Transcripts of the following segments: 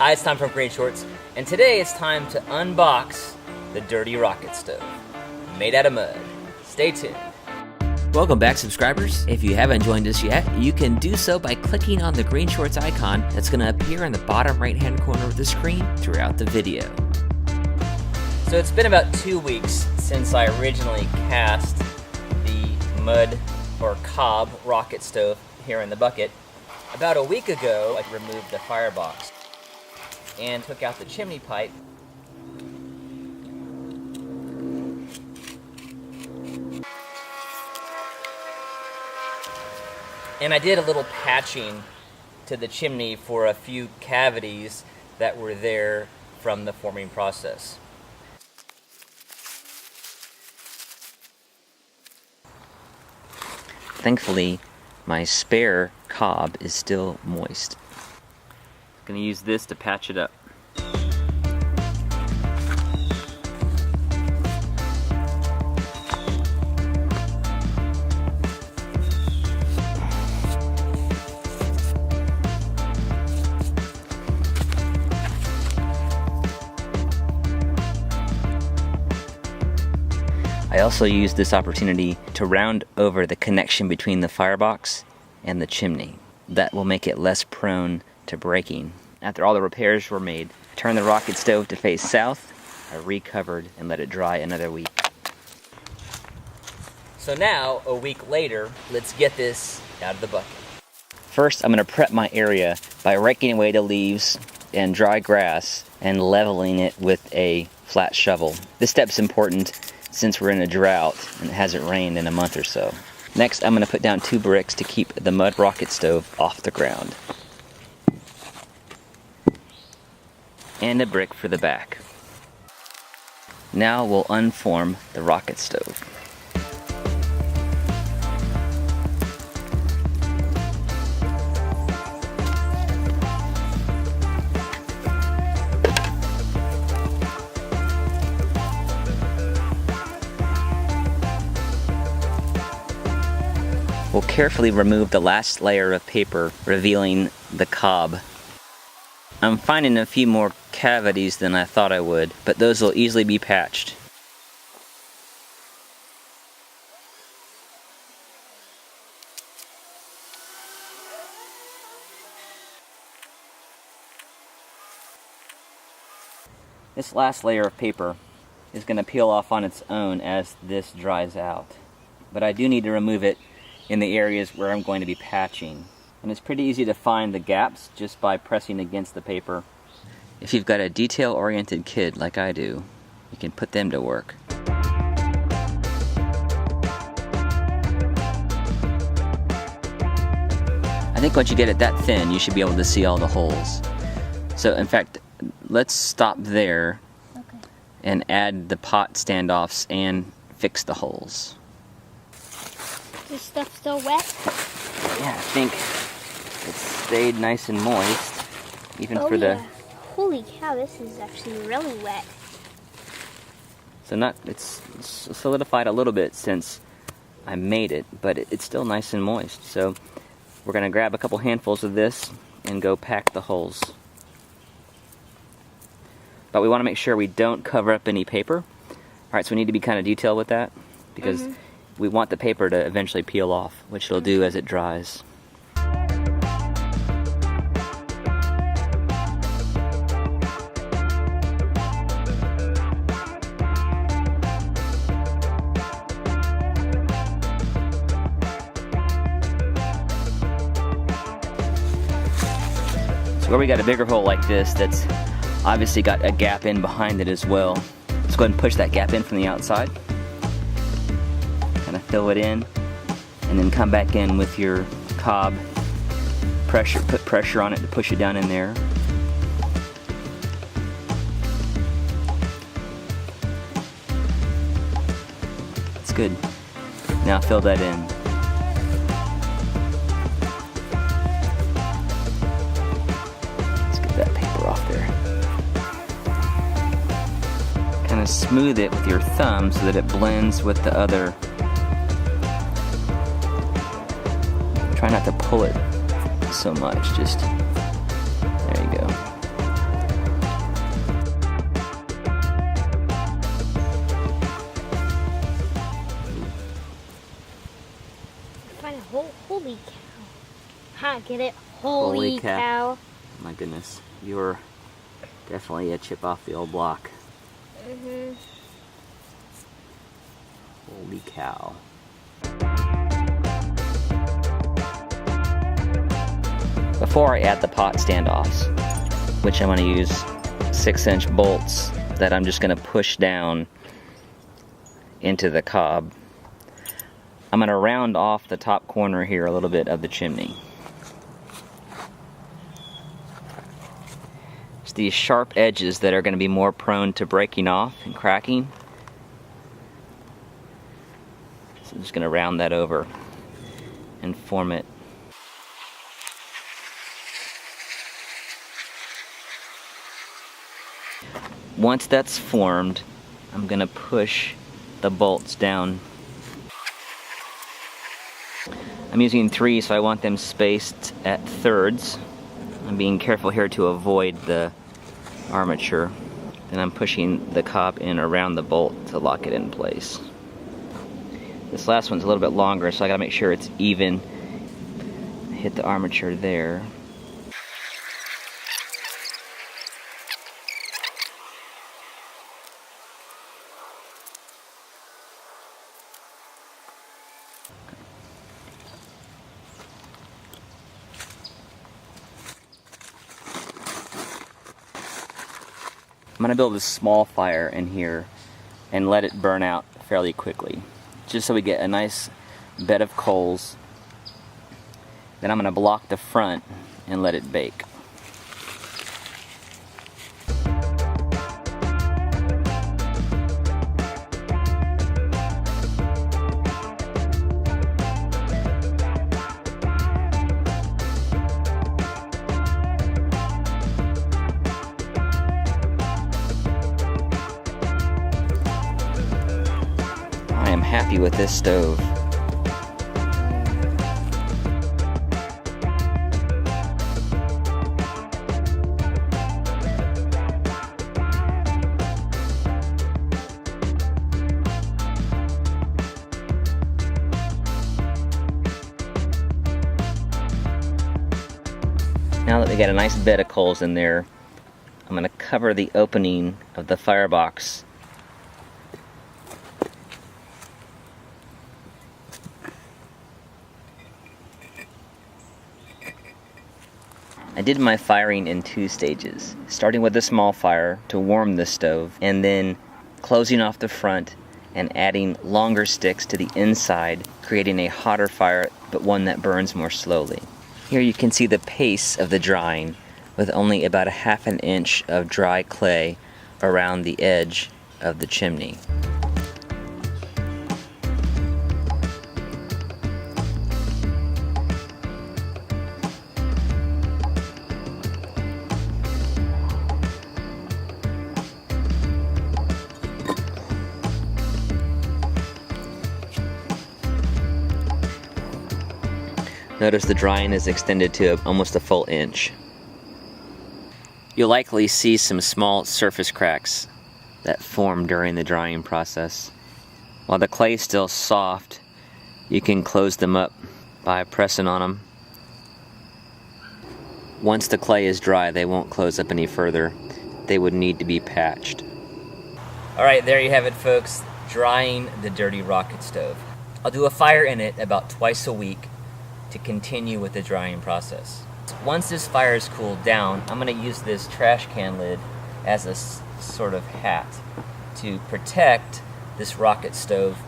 Hi, it's Tom from Green Shorts, and today it's time to unbox the Dirty Rocket Stove, made out of mud. Stay tuned. Welcome back, subscribers. If you haven't joined us yet, you can do so by clicking on the Green Shorts icon that's going to appear in the bottom right-hand corner of the screen throughout the video. So it's been about 2 weeks since I originally cast the mud or cob rocket stove here in the bucket. About a week ago, I removed the firebox and took out the chimney pipe. And I did a little patching to the chimney for a few cavities that were there from the forming process. Thankfully, my spare cob is still moist. I'm going to use this to patch it up. I also used this opportunity to round over the connection between the firebox and the chimney. That will make it less prone to breaking. After all the repairs were made, I turned the rocket stove to face south. I recovered and let it dry another week. So now, a week later, let's get this out of the bucket. First, I'm going to prep my area by raking away the leaves and dry grass and leveling it with a flat shovel. This step's important since we're in a drought and it hasn't rained in a month or so. Next, I'm going to put down 2 bricks to keep the mud rocket stove off the ground. And a brick for the back. Now we'll unform the rocket stove. We'll carefully remove the last layer of paper, revealing the cob. I'm finding a few more cavities than I thought I would, but those will easily be patched. This last layer of paper is going to peel off on its own as this dries out, but I do need to remove it in the areas where I'm going to be patching. And it's pretty easy to find the gaps just by pressing against the paper. If you've got a detail-oriented kid like I do, you can put them to work. I think once you get it that thin, you should be able to see all the holes. So in fact, let's stop there and add the pot standoffs and fix the holes. Is stuff still wet? Yeah, I think it stayed nice and moist, even for the... Holy cow, this is actually really wet. So it's solidified a little bit since I made it, but it's still nice and moist. So we're going to grab a couple handfuls of this and go pack the holes. But we want to make sure we don't cover up any paper. Alright, so we need to be kind of detailed with that, because we want the paper to eventually peel off, which it'll do as it dries. So where we got a bigger hole like this that's obviously got a gap in behind it as well, let's go ahead and push that gap in from the outside. Kind of fill it in, and then come back in with your cob. Put pressure on it to push it down in there. That's good. Now fill that in. Let's get that paper off there. Kind of smooth it with your thumb so that it blends with the other. Try not to pull it so much, just there you go. Get it? Holy cow. My goodness, you're definitely a chip off the old block. Mm-hmm. Holy cow. Before I add the pot standoffs, which I'm going to use 6-inch bolts that I'm just going to push down into the cob, I'm going to round off the top corner here a little bit of the chimney. It's these sharp edges that are going to be more prone to breaking off and cracking. So I'm just going to round that over and form it. Once that's formed, I'm going to push the bolts down. I'm using 3, so I want them spaced at thirds. I'm being careful here to avoid the armature. Then I'm pushing the cob in around the bolt to lock it in place. This last one's a little bit longer, so I gotta make sure it's even. Hit the armature there. I'm going to build a small fire in here and let it burn out fairly quickly, just so we get a nice bed of coals. Then I'm going to block the front and let it bake. I am happy with this stove. Now that we got a nice bed of coals in there, I'm going to cover the opening of the firebox . I did my firing in 2 stages, starting with a small fire to warm the stove, and then closing off the front and adding longer sticks to the inside, creating a hotter fire, but one that burns more slowly. Here you can see the pace of the drying, with only about 1/2 inch of dry clay around the edge of the chimney. Notice the drying is extended to almost a full inch. You'll likely see some small surface cracks that form during the drying process. While the clay is still soft, you can close them up by pressing on them. Once the clay is dry, they won't close up any further. They would need to be patched. Alright, there you have it, folks. Drying the dirty rocket stove. I'll do a fire in it about twice a week to continue with the drying process. Once this fire is cooled down, I'm going to use this trash can lid as a sort of hat to protect this rocket stove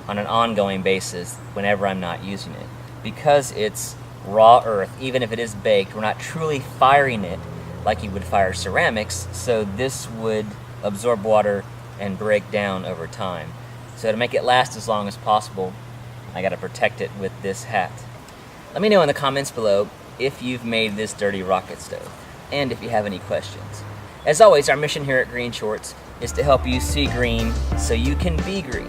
on an ongoing basis whenever I'm not using it. Because it's raw earth, even if it is baked, we're not truly firing it like you would fire ceramics, so this would absorb water and break down over time. So to make it last as long as possible, I got to protect it with this hat. Let me know in the comments below if you've made this dirty rocket stove, and if you have any questions. As always, our mission here at Green Shorts is to help you see green so you can be green,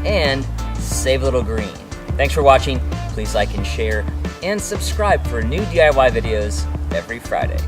and save a little green. Thanks for watching. Please like and share, and subscribe for new DIY videos every Friday.